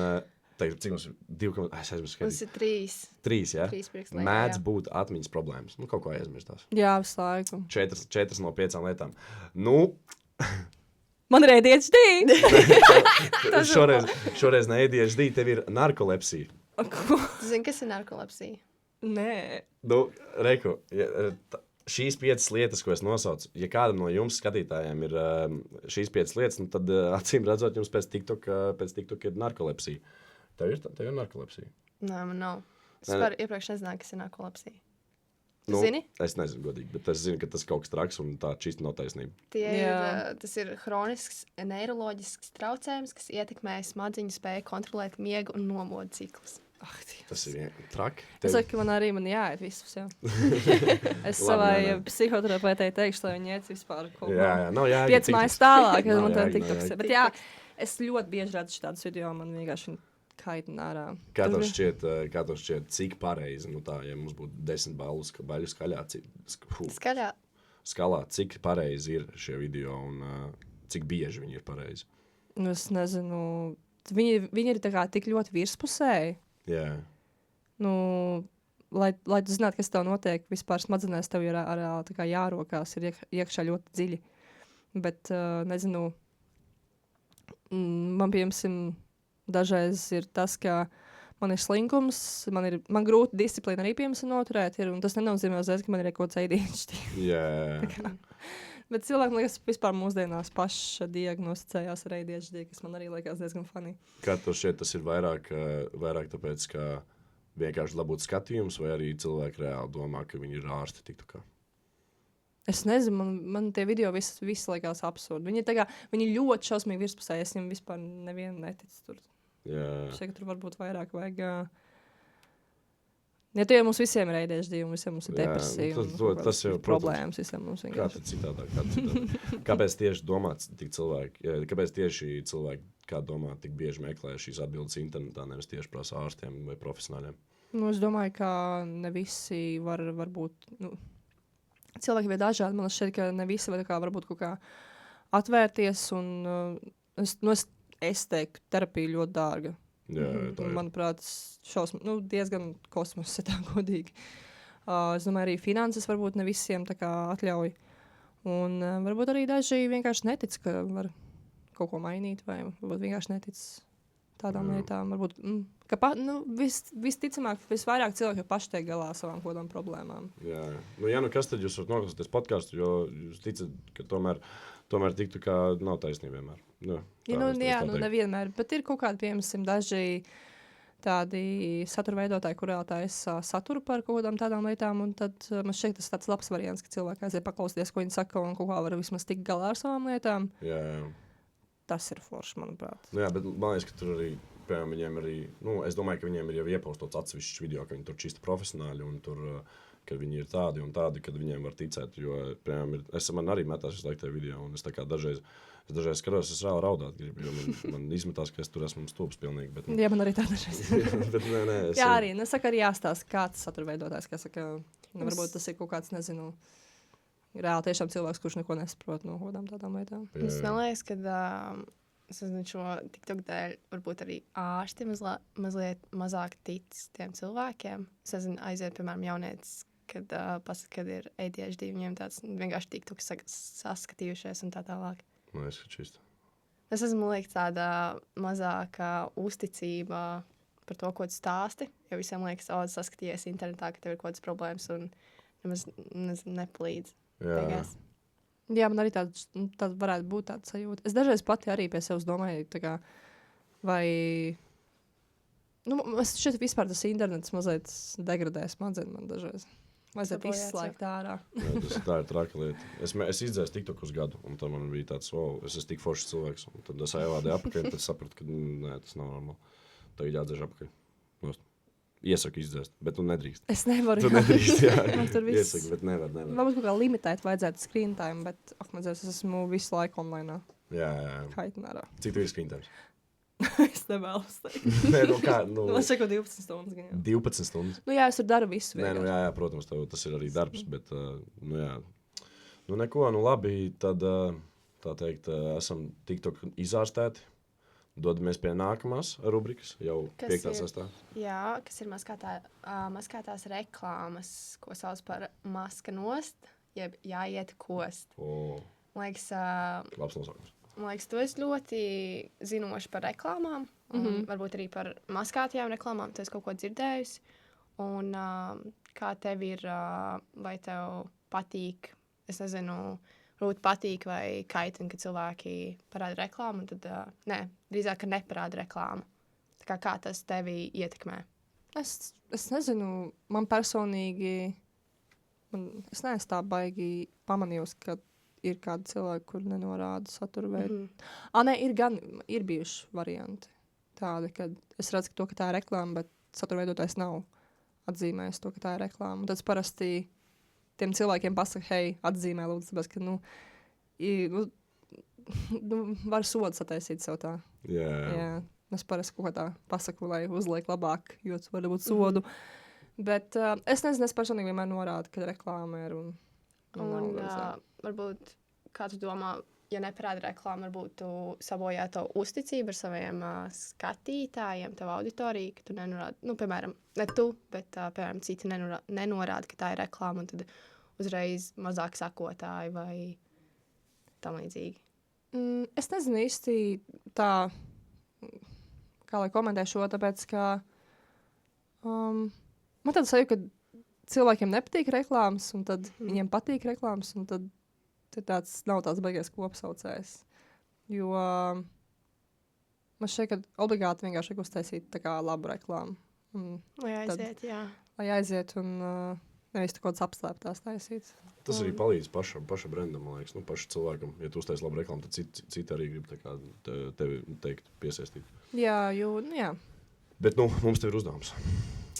cik mums ir 2, es aizmirstu skaidri. Mums ir 3. 3, jā? 3 priekšlietā, Mēdz būt atmiņas problēmas. Kaut ko aizmirstās. Jā, visu laiku. 4 no 5 lietām. Man ir ADHD! šoreiz ne ADHD, tev ir narkolepsija. Ko? Tu zini, kas ir narkolepsija? Nē. Reku, šīs 5 lietas, ko es nosaucu, ja kādam no jums skatītājiem ir šīs 5 lietas, tad acīm redzot, jums pēc TikTok ir narkolepsija. Tev ir narkolepsija? Nē, man nav. Es iepriekš nezināju, kas ir narkolepsija. Tu zini? Es nezinu godīgi, bet es zinu, ka tas kaut kas traks un tā čist nav taisnība. Tas ir hronisks neiroloģisks traucējums, kas ietekmē smadziņu spēju kontrolēt miega un nomodu ciklus. Tas ir traki. Es saku, ka man jāiet visus jau. Es savai psihoterapeitei teikšu, lai viņi iet vispār kaut ko. 5 mājas tālāk, kad man tā TikToks. Bet jā, es ļoti bieži redzu šādus video, man vienkārši kaitina ārā. Kā tev šķiet, cik pareizi, ja mums būtu 10 baļu skalā, cik pareizi ir šie video un cik bieži viņi ir pareizi? Es nezinu, viņi ir tik ļoti virspusēji. Jā. Lai tu zinātu, kas tev notiek, vispār smadzenēs tev ir jārokās, ir iekšā ļoti dziļi. Bet, nezinu, man piemēram, dažreiz ir tas, ka man ir slinkums, man grūti disciplīna arī piemēram noturēt, un tas nenozīmē uzreiz, ka man ir kaut kāds ADHD. Jā. Bet cilvēki, man liekas, vispār mūsdienās paša diagnosticējās ar ADHD, kas man arī liekas diezgan funny. Kā tev šķiet, tas ir vairāk tāpēc, ka vienkārši dabūt skatījums, vai arī cilvēki reāli domā, ka viņi ir ārsti TikTokā? Es nezinu, man tie video visi liekas absurdi. Viņi ļoti šausmīgi virspusēji, es viņam vispār nevienu neticu tur. Jā. Šeit tur varbūt vairāk vajag... Ja tie mums visiem ir ADHD un visiem mums ir depresija tas jau problēmas visiem mums vienkārši. Kā citādāk. Kāpēc tieši domāt tik cilvēki, kāpēc tieši cilvēki, kā domā, tik bieži meklē šīs atbildes internetā, nevis tieši prasa ārstiem vai profesionāļiem? Es domāju, ka ne visi var būt, cilvēki ir dažādi, man šķiet, ka ne visi var varbūt kaut kā atvērties un es teiktu, terapija ļoti dārga. Jā, manuprāt, diezgan kosmos, ja tā godīgi. Es domāju, arī finanses varbūt ne visiem tā kā atļauj. Un varbūt arī daži vienkārši netic, ka var kaut ko mainīt, vai varbūt vienkārši netic tādām lietām. Varbūt, visticamāk, visvairāk cilvēki paši tiek galā savām kaut kādām problēmām. Jā, kas tad jūs varat noklausīties podcastu, jo jūs ticat, ka tomēr tiktu, kā nav taisnība vienmēr. Nevienmēr, bet ir kaut kādi, piemēram, daži tādi satura veidotāji, kurā taisa saturu par kaut kādām tādām lietām, un tad man šķiet, tas tāds labs variants, ka cilvēki aiziet paklausīties, ko viņi saka, un kaut kā var vismaz tikt galā ar savām lietām. Jā. Tas ir forši, manuprāt. Jā, bet man liekas, ka tur arī, piemēram, viņiem arī, es domāju, ka viņiem ir jau iepostots atsevišķs video, ka viņi tur čista profesionāļi, un tur, ka viņi ir tādi un tādi, kad viņiem var ticēt, jo, piemēram, man arī metās visu laiku tajā video, un es tā kā dažreiz skatos, es reāli raudāt gribu, jo man izmetās, ka es tur esmu stulbs pilnīgi, bet... Jā, man arī tā dažreiz. Bet nē, jā, arī, saka, arī jāstāsta, kāds satura veidotājs, kas saka, varbūt tas ir kaut kāds, nezinu, reāli tiešām cilvēks, kurš neko nesaprot no kodām tādām lietām. Es neliekas, ka es nezinu, šo TikTok dēļ varbūt arī ārsti mazliet mazāk tic tiem cilvēkiem. Es nezinu, aiziet, piemēram, jaunietis, kad ir ADHD, viņiem tāds vienkārši TikTok saskatījušies un tā tālāk. Man liekas, ka čista. Es esmu liekas tāda mazāka uzticība par to, ko tu stāsti, jo visiem liekas, saskatījies internetā, ka tev ir kaut kādas problēmas un nemaz nepalīdz. Beigās. Jā, man arī tāda varētu būt tāda sajūta. Es dažreiz pati arī pie sevis domāju, tā kā, vai... es šeit vispār tas internets mazliet degradē smadzenes man dažreiz. Vajadzētu izslēgt ārā. Jā, tā ir traka lieta. Es izdzēsu TikTok uz gadu, un tad man bija tāds, es esmu tik foršs cilvēks, un tad es aizvādēju apakaļ, un tad sapratu, ka nē, tas nav normāli. Tagad jādzēš apakaļ. Iesaku izdzēst, bet tu nedrīkst. Es nevaru. Tu nedrīkst, jā. Iesaku, bet nevar. Varbūt kaut kā limitēt vajadzētu screen time, bet, es esmu visu laiku online. Jā. Kaitina ārā. Cik tu ir screen time? Es nevēlos teikt. Nē, kā? Man šeit 12 stundas. Gan, 12 stundas? Jā, es daru visu. Nē, jā, protams, tas ir arī darbs, bet, jā. Neko, labi, tad, tā teikt, esam TikTok izārstēti. Dodamies pie nākamās rubrikas, jau 5. sastāvā. Jā, kas ir maskētās reklāmas, ko sauc par maska nost, jeb jāiet kost. Man liekas, labs nosaukums. Man liekas, tu esi ļoti zinoši par reklāmām, un varbūt arī par maskētajām reklāmām, tu esi kaut ko dzirdējusi. Un kā tev ir, vai tev patīk, es nezinu, varbūt patīk vai kaitina, ka cilvēki parāda reklāmu, un tad, drīzāk, ka neparāda reklāmu. Tā kā tas tevi ietekmē? Es nezinu, man personīgi, es neesmu tā baigi pamanījusi, ka ir kādi cilvēki, kur nenorāda saturu veidu. Ir bijuši varianti tādi, kad es redzu, ka tā ir reklāma, bet satura veidotājs nav atzīmējis to, ka tā ir reklāma. Un tad parasti tiem cilvēkiem pasaka, hei, atzīmē lūdzu, tāpēc, ka, var sodu sataisīt sev tā. Jā. Es parasti kaut kā tā pasaku, lai uzliek labāk, jo tas var būt sodu. Bet es nezinu, es personīgi vienmēr norādu, ka reklāma ir un varbūt, kā tu domā, ja neparāda reklāma, varbūt tu sabojā to uzticību ar saviem skatītājiem, tavu auditoriju, ka tu nenorādi, piemēram, ne tu, bet, piemēram, citi nenorāda, ka tā ir reklāma, un tad uzreiz mazāk sakotāji vai tam līdzīgi. Es nezinu īsti tā, kā lai komentē šo, tāpēc, ka man tāda sajūta, ka cilvēkiem nepatīk reklāmas, un tad viņiem patīk reklāmas, un tad nav tāds baigies kopsaucējs. Jo man šķiet, ka obligāti vienkārši vajag uztaisīt tā kā labu reklāmu. Lai aiziet, jā. Lai aiziet un nevis tā kāds apslēptās taisīts. Tas arī palīdz pašam brendam, man liekas, pašu cilvēkam. Ja tu uztaisi labu reklāmu, tad citi arī grib tā kā tevi teikt piesaistīt. Jā, jā. Bet, mums tev ir uzdevums.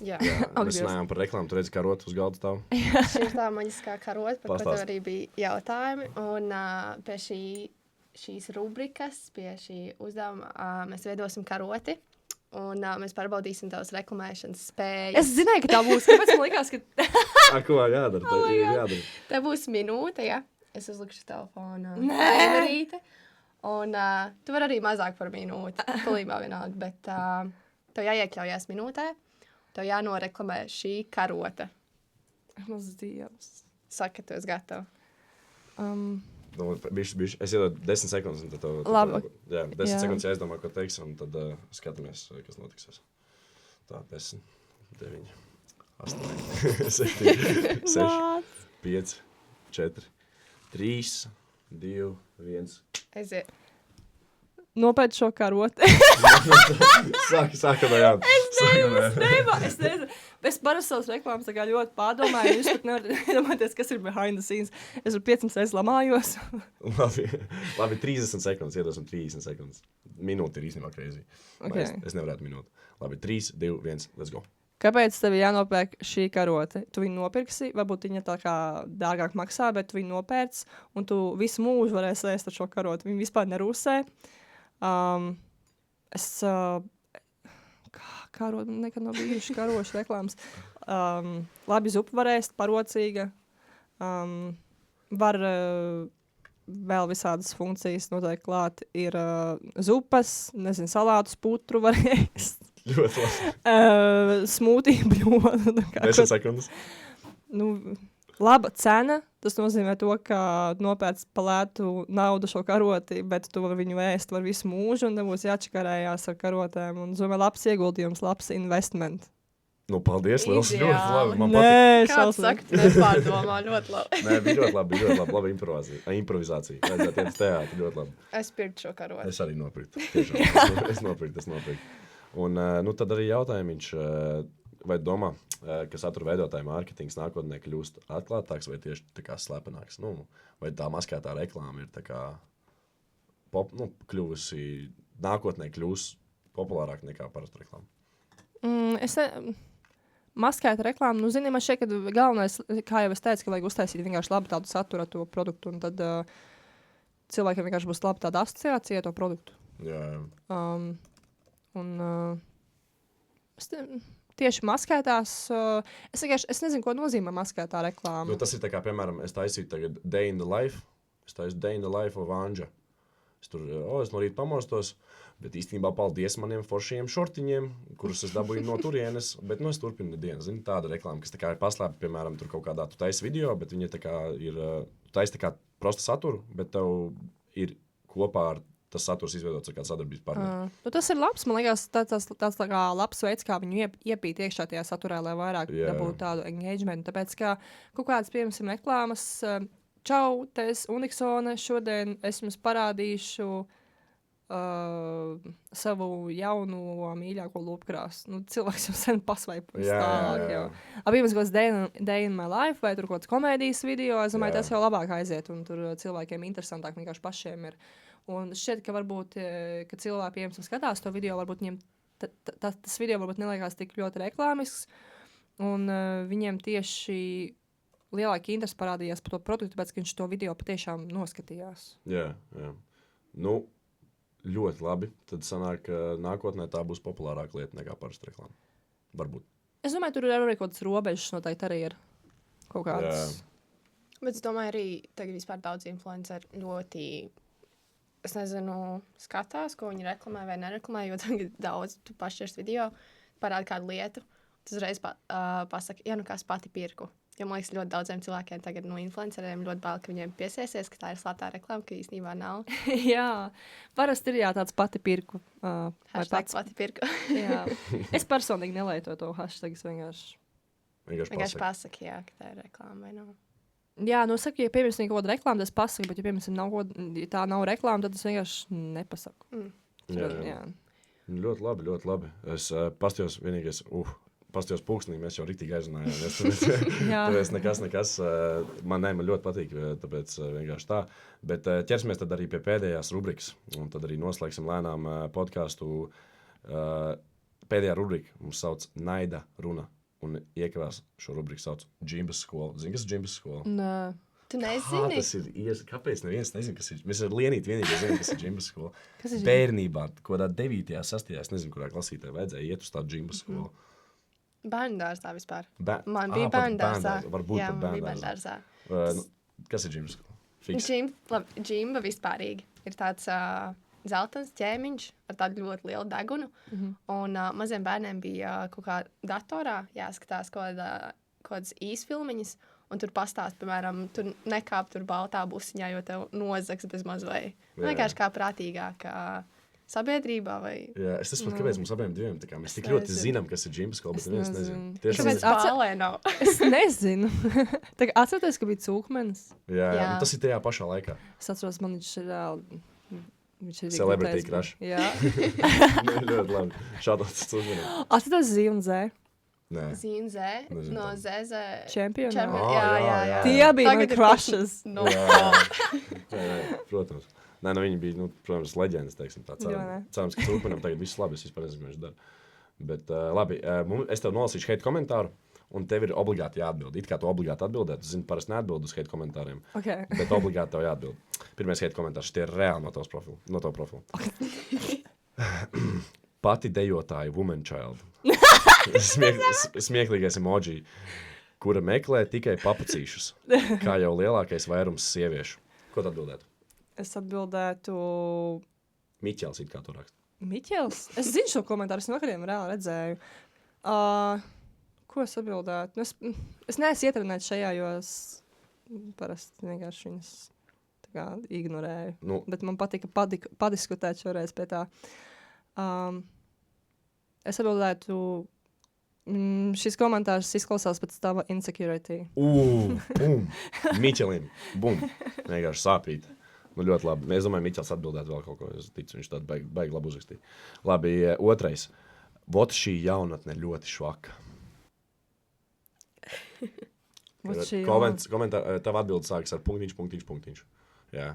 Jā. Mēs runājām par reklāmu, tu redzi karota uz galda stāv. Šī ir tā maģiskā karota, par ko tev arī bija jautājumi. Un pie šīs rubrikas, pie šī uzdevuma mēs veidosim karoti. Un mēs pārbaudīsim tavas reklamēšanas spējas. Es zināju, ka tā būs. Kāpēc man likās, ka... Ko jādara? Tā būs minūte, ja? Es uzlikšu telefonu. Nē! Un tu vari arī mazāk par minūti. Pilnībā vienalga, bet tev jāiekļaujās minūtē. Tev jānoreklamē šī karota. Mans Dievs. Saka, ka tu esi gatava. Bišķi. Es iedodu 10 sekundes. Un tad labi. Jā, 10 sekundes jāizdomā, ko teiks, un tad skatāmies, kas notiks. Tā, 10, 9, 8, 7, 6, 5, 4, 3, 2, 1. Aiziet. Nopēc šo karoti. Sākam, jā. Es nezinu. Es parasti savas reklāmas tā kā ļoti pārdomāju, un jūs pat nevarat iedomāties, kas ir behind the scenes. Es ar 500 reizes lamājos. Labi, 30 sekundes, iedosim 30 sekundes. Minūte ir īstenībā crazy. Okay. Es nevarētu minūti. Labi, 3, 2, 1, let's go. Kāpēc tev jānopērk šī karote? Tu viņu nopirksi, varbūt viņa tā kā dārgāk maksā, bet tu viņu nopērc, un tu visu mūžu varēsi ēst ar šo karotu. Viņa vispār nerūsē. Karota nekad nav bijuši karošu reklāmas. Labi zupu var ēst, parocīga. Var vēl visādas funkcijas noteikti klāt. Ir zupas, salātus, putru var ēst. Ļoti labi. Smūtī bļodu. 10 sekundes. Laba cena, tas nozīmē to, ka nopērc par lētu naudu šo karoti, bet tu vari viņu ēst var visu mūžu un nebūs jāčakarējās ar karotēm. Un domāju, labs ieguldījums, labs investment. Paldies, liels, ļoti labi. Man patīk. Kāds saka, tu nepārdomā, ļoti labi. Nē, bija ļoti labi, laba improvizācija. Vajadzētu iet uz teātri, ļoti labi. Es pirktu šo karoti. Es arī nopirktu. Tiešām, es nopirktu. Un tad arī jautājums, vai domā, ka satura veidotāja mārketings nākotnē kļūst atklātāks vai tieši tā kā slepenāks? Vai tā maskētā reklāma ir tā kā kļuvusi, nākotnē kļūs populārāk nekā parasta reklāma? Maskēta reklāma, zini, man šķiet, ka galvenais, kā jau es teicu, ka vajag uztaisīt vienkārši labu tādu satura to produktu, un tad cilvēkiem vienkārši būs laba tāda asociācija to produktu. Jā. Tieši maskētās, es nezinu, ko nozīmē maskētā reklāma. Tas ir tā kā, piemēram, es taisīju tagad Day in the Life, es taisīju Day in the Life of Anja. Es no rīta pamostos, bet īstenībā paldies maniem foršajiem šortiņiem, kurus es dabūju no turienes, bet es turpinu dienu. Zini, tāda reklāma, kas tā kā ir paslēpta, piemēram, tur kaut kādā tu taisi video, bet viņa tā kā ir, tu taisi tā kā prosta saturu, bet tev ir kopā ar tas saturs izveidots ar kādu sadarbības partneri. Tas ir labs, man liekas, tāds tā kā labs veids, kā viņu iepīt iekšā tajā saturā, lai vairāk dabūtu tādu engagement. Tāpēc, kā kaut kādas, piemēram, reklāmas, čau, te es Uniksone, šodien es jums parādīšu savu jauno mīļāko lupkrāsu. Cilvēks jau sen pasvaipojas tālāk. Jā. Piemēram, kaut kāds Day in my life vai tur kaut kāds komēdijas video, es domāju, tas jau labāk aiziet, un tur cilvēkiem interesantāk vienkārši pašiem ir. Un šķiet, ka varbūt, kad cilvēki, piemēram, skatās to video, varbūt viņiem tas video varbūt neliekās tik ļoti reklāmisks, un viņiem tieši lielāka interese parādījās par to produktu, tāpēc, ka viņš to video patiešām noskatījās. Jā. Nu, ļoti labi. Tad sanāk, ka nākotnē tā būs populārāka lieta nekā parasta reklāma. Varbūt. Es domāju, tur ir arī kaut kādas robežas noteikti arī ir kaut kādas. Bet es domāju, arī tagad vispār daudz influenceri ļoti, es nezinu, skatās, ko viņi reklamē vai nereklamē, jo tagad daudz tu pašķirs video, parāda kādu lietu, tas uzreiz pasaka, ja nu kas pati pirku. Jo man liekas, ļoti daudziem cilvēkiem tagad no influenceriem ļoti bail, ka viņiem piesiesies, ka tā ir slēptā reklāma, ka īstenībā nav. Jā, parasti ir tāds pati pirku. Hashtag pati pirku. Jā. Es personīgi nelietoju to hashtag, es Vienkārši pasaka, jā, ka tā ir reklāma vai nav. Jā, nu saku, ja piemēram kaut kāda reklāma, tas pasaka, bet ja piemēram ja tā nav reklāma, tad es vienkārši nepasaku. Jā. Ļoti labi, ļoti labi. Es pastījos vienīgais, pastījos pulkstenī, mēs jau riktīgi aizrunājāmies. Tāpēc nekas. Man ļoti patīk, tāpēc vienkārši tā. Bet ķersimies tad arī pie pēdējās rubrikas, un tad arī noslēgsim lēnām podcastu. Pēdējā rubrika mums sauc Naida runa, un iekavās šo rubriku sauc Džimbas skola. Zini, kas ir Džimbas skola? Nē. Tu nezini? Tas ir, kāpēc neviens nezinu, kas ir? Mēs ar Lienīti vienīgi zinām, kas ir Džimbas skola. Kas ir Bērnībā, kādā 9. 6. es nezinu, kurā klasītē vajadzēja iet uz tādu Džimbas skolu. Bērndārzā vispār. Man Man bija bērndārzā. Varbūt Jā, pat man bija bērndārzā. bērndārzā. Kas ir Džimbas skola? Fiks. Džimba vispārīgi ir tāds zeltains ķēmiņš ar tādu ļoti lielu degunu. Un maziem bērniem bija kaut kā datorā jāskatās kaut kādas īsfilmiņas, un tur pastāst, piemēram, tur nekāp tur baltā busiņā, jo tev nozags bez maz vai vienkārši kā prātīgāk sabiedrībā vai... Jā, es saprotu, kāpēc mums abiem diviem tā kā mēs tik ļoti zinām, kas ir Džimbas skola, bet neviens nezinu. Kāpēc bālē nav? Es nezinu. Atcerieties, ka bija cūkmenis. Jā, tas ir tajā pašā laikā. Es atceros, man viņš ir Celebrity crush. Jā. Ļoti labi. Šādās cūkmenim. Atcerieties Zīmzē. Nē. Zīmzē, no ZZ... Čempioni. Jā. Tie bija mani crushes. No. Protams. Nē, viņi bija, protams, leģendas, teiksim, tā cerams, ka cūkmenim tagad viss labi, es vispār nezinu, ko viņš dara. Bet labi, es tev nolasīšu hate komentāru, un tev ir obligāti jāatbild. It kā tu obligāti atbildēt, tu zini, parasti neatbild uz hate komentāriem, bet obligāti tev jāatbild. Pirmais hate komentārs, tie ir reāli no tavas profilu. Pati dejotāja Woman Child. Smieklīgais emoji, kura meklē tikai papucīšus, kā jau lielākais vairums sieviešu. Ko tu atbildētu? Es atbildētu... Miķels it kā tu rakst. Miķels? Es zinu šo komentāru, es vakariem reāli redzēju. Ko es atbildētu? Es neesmu ietrenēts šajā, jo es parasti vienkārši viņas tā kā ignorēju. Bet man patika padiskutēt šoreiz pie tā. Es atbildētu... šis komentārs izklausās pēc tava insecurity. Miķelim. Bum. Vienkārši sāpīt. Ļoti labi. Es domāju, Miķels atbildētu vēl kaut ko. Es ticu, viņš tādu baigi labi uzrakstīja. Labi, otrais. Vot šī jaunatne ļoti švaka. Tava atbilde sākas ar punktiņš. Jā,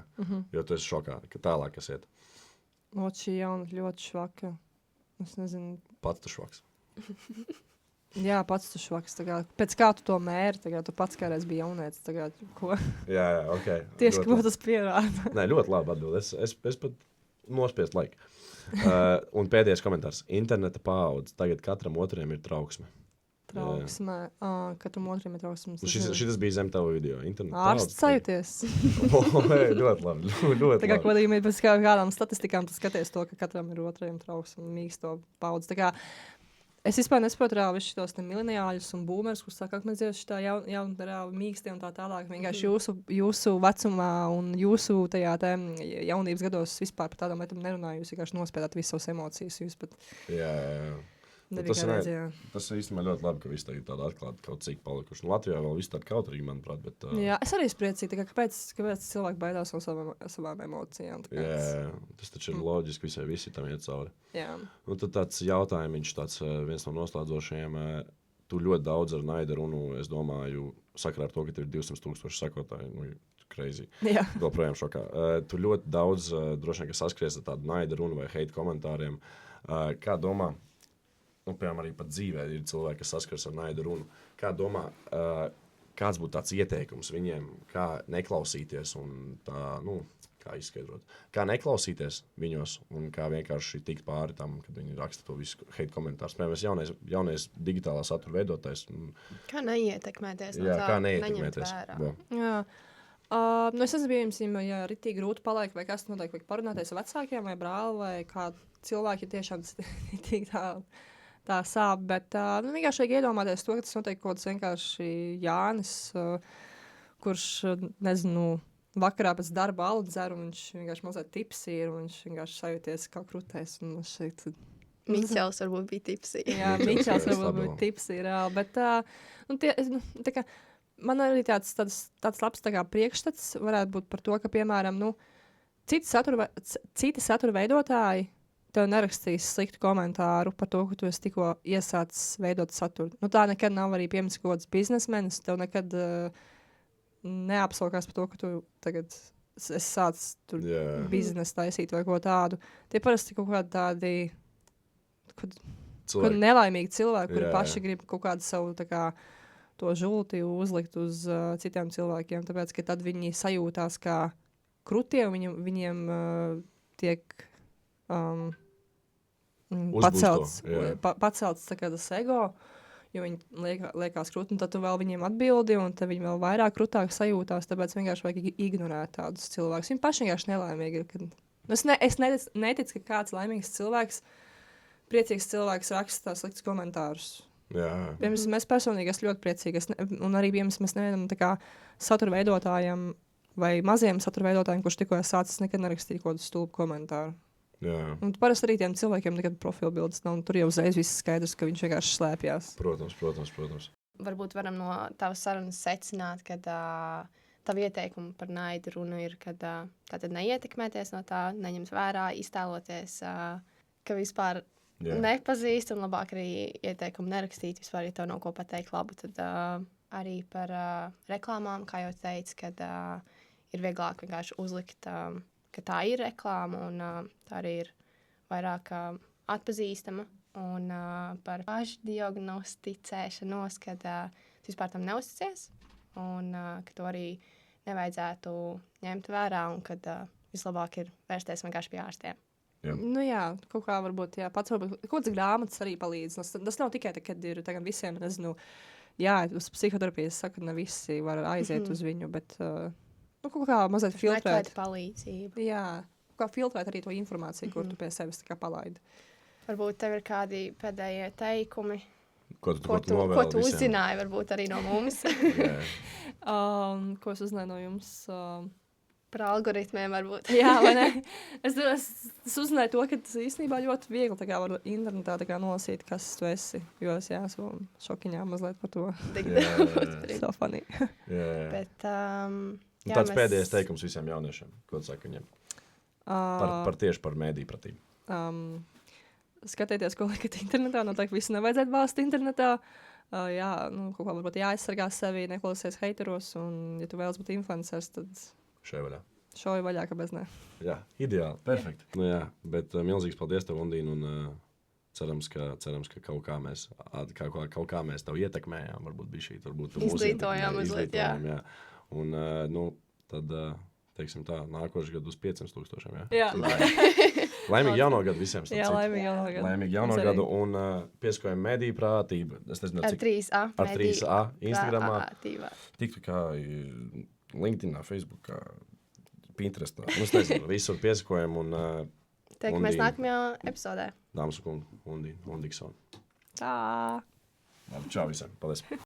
jo tu esi šokā, ka tālāk kas iet. Vot šī jaunatne ļoti švaka. Es nezinu. Pats tu švaks. Jā, pats tu švaks. Pēc kā tu to mēri, tu pats kādreiz biji jaunēts. Ko? Jā, ok. Tieši, ko tas pierāda. Nē, ļoti labi atbild. Es pat nospiest laiku. Un pēdējais komentārs. Interneta paudze. Tagad katram otriem ir trauksme. Trauksme. Katram otriem ir trauksme. Šis bija zem tavu video. Ārsts sajūties. Ļoti labi. Ļoti labi. Kodījumi pēc kādām statistikām tu skaties to, ka katram ir otriem trauksme un mīksto paudze. Es vispār nesaprotu reāli visus šitos mileniāļus un boomerus, kurus saka, ka mēs dzīvojam šitā jaunā reāli mīksti un tā tālāk. Vienkārši jūsu vecumā un jūsu tajā jaunības gados vispār par tādām lietām nerunāju. Jūs vienkārši nospēdāt visas savas emocijas. Jūs pat tas īstenībā ļoti labi, ka visi tagad tādi atklāti kaut cik palikuši. Latvijā vēl viss tādi kautrīgi, manuprāt. Bet, jā, es arī priecīgi, kāpēc cilvēki baidās no savām emocijām. Jā, tas taču ir loģiski, visi tam iet cauri. Jā. Un tad tāds jautājums, viens no noslēdzošajiem, tu ļoti daudz ar naida runu, es domāju, sakarā ar to, ka tev ir 200,000 sekotāji, crazy. Jā. Vēl projām šokā. Tu ļoti daudz droši vien, ka saskries ar tādu naida runu vai hate komentāriem. Kā domā, piemēram, arī pat dzīvē ir cilvēki, kas saskars ar naidu runu. Kā domā, kāds būtu tāds ieteikums viņiem, kā neklausīties un tā, kā izskaidrot? Kā neklausīties viņos un kā vienkārši tikt pāri tam, kad viņi raksta to visu hate komentārus. Piemēram, jaunais digitālā satura veidotājs. Kā neietekmēties no tā? Kā neietekmēties. Jā. Es esmu bijis, ja ritīgi grūti paliek, vai kas notiek, vajag parunāties ar vecākiem vai brāli, vai kā cilvēki tiešām ritīgi tā sāp, bet vienkārši vajag iedomāties to, ka tas notiek kaut kāds vienkārši Jānis, kurš, nezinu, vakarā pēc darba alu dzer, un viņš vienkārši mazliet tipsī ir, un viņš vienkārši sajūties kā krutēs. Miķels varbūt bija tipsī. Jā, Miķels varbūt bija tipsī, reāli. Bet man arī tāds labs priekšstats varētu būt par to, ka, piemēram, citi satura veidotāji tev nerakstīs sliktu komentāru par to, ka tu esi tikko iesācis veidot saturu. Tā nekad nav arī piemēram kaut kāds biznesmenis, tev nekad neapsaukās par to, ka tu tagad esi sācis tur biznesu taisīt vai ko tādu. Tie parasti kaut kādi tādi nelaimīgi cilvēki, kuri paši grib kaut kādu savu to žulti uzlikt uz citiem cilvēkiem, tāpēc, ka tad viņi sajūtās kā krutie, un viņiem tiek pacelts tas ego, jo viņi liekas krūti, un tad tu vēl viņiem atbildi, un tad viņi vēl vairāk krūtāk sajūtās, tāpēc vienkārši vajag ignorēt tādus cilvēkus. Viņi paši vienkārši nelaimīgi ir. Es neticu, ka kāds laimīgs cilvēks, priecīgs cilvēks raksta sliktus komentārus. Piemēram, mēs personīgi esam ļoti priecīgi, un arī mēs nevienam satura veidotājiem vai maziem satura veidotājiem, kurš tikko sācis, nekad nerakstīja kaut kādu stulbu komentāru. Un parasti arī tiem cilvēkiem nekad profilbildes nav, un tur jau uzreiz viss skaidrs, ka viņš vienkārši slēpjās. Protams. Varbūt varam no tavas sarunas secināt, ka tavu ieteikumu par naidu runu ir, ka tātad neietekmēties no tā, neņemt vērā, iztēloties, ka vispār nepazīst, un labāk arī ieteikumu nerakstīt, vispār, ja tev nav ko pateikt labu, tad arī par reklāmām, kā jau teicu, kad ir vieglāk vienkārši uzlikt, ka tā ir reklāma, un tā arī ir vairāk atpazīstama, un par pašdiagnosticēšanos, kad tu vispār tam neusticies, un ka to arī nevajadzētu ņemt vērā, un kad vislabāk ir vērsties vienkārši pie ārstiem. Kaut kā varbūt, pats varbūt, kaut kāds grāmatas arī palīdz. Tas nav tikai, kad ir tagad visiem, nezinu, uz psihoterapijas saka, ne visi var aiziet uz viņu, bet kaut kā mazliet filtrēt. Palīdzību. Jā, kaut kā filtrēt arī to informāciju, kur tu pie sevis palaidi. Varbūt tev ir kādi pēdējie teikumi, ko tu uzzināji, varbūt arī no mums. Ko es uzzināju no jums? Par algoritmiem varbūt. Jā, vai ne? Es uzzināju to, ka tas īstenībā ļoti viegli var internetā nolasīt, kas tu esi. Jo es esmu šokiņā mazliet par to. So funny. Bet, tāds pēdējais teikums visiem jauniešiem. Ko tu saki viņiem? Tieši par mēdīju pratību. Skatieties, ko liekat internetā. Noteikti visu nevajadzētu bāzt internetā. Kaut kā varbūt jāaizsargā sevi, neklausies heiteros. Un, ja tu vēlas būt influencers, tad šauj vaļā, kāpēc ne. Jā, ideāli, perfekti. Bet milzīgs paldies tev, Undīna, un cerams, ka kaut kā mēs tev ietekmējām. Varbūt bija šī, varbūt izglītojām mazliet, jā. Un, tad, teiksim tā, nākošais gadu uz 500,000, jā? Laimīgi jauno gadu visiem. Jā, laimīgi jauno gadu, un pieskojam mediju prātību. Ar 3A. Ar 3A Instagramā. Tiktu kā LinkedInā, Facebookā, Pinterestā. Es nezinu, visur pieskojam, un tiekamies nākamajā epizodē. Dāmas un kungi, Undīna Diksona. Tā. Labi, čau visiem. Paldies.